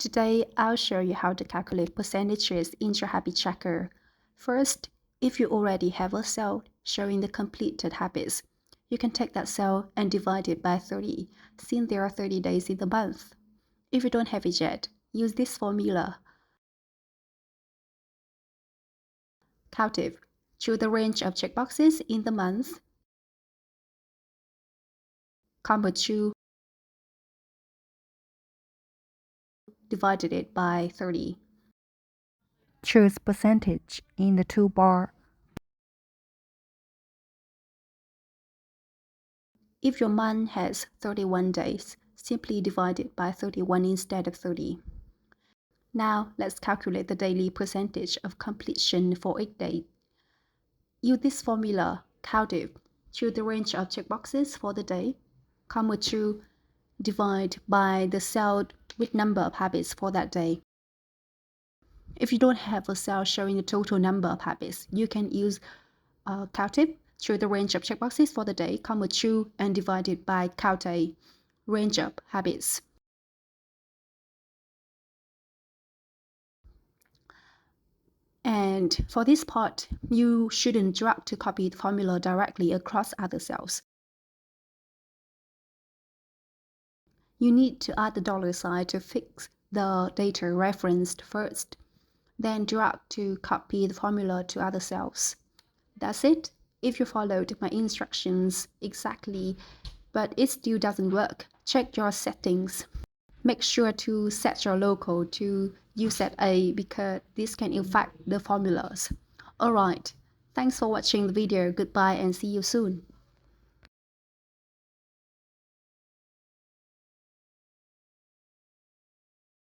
Today, I'll show you how to calculate percentages in your habit tracker. First, if you already have a cell showing the completed habits, you can take that cell and divide it by 30, since there are 30 days in the month. If you don't have it yet, use this formula. Countive. Choose the range of checkboxes in the month, comma 2, divided it by 30. Choose percentage in the toolbar. If your month has 31 days, simply divide it by 31 instead of 30. Now, let's calculate the daily percentage of completion for each day. Use this formula, countive. Choose the range of checkboxes for the day, comma 2, divide by the cell with number of habits for that day. If you don't have a cell showing the total number of habits, you can use countive. Choose the range of checkboxes for the day, comma 2, and divide it by count a range of habits. And for this part, you shouldn't drag to copy the formula directly across other cells. You need to add the dollar sign to fix the data referenced first, then drag to copy the formula to other cells. That's it. If you followed my instructions exactly, but it still doesn't work, check your settings. Make sure to set your local to UZA because this can affect the formulas. Alright, thanks for watching the video. Goodbye and see you soon.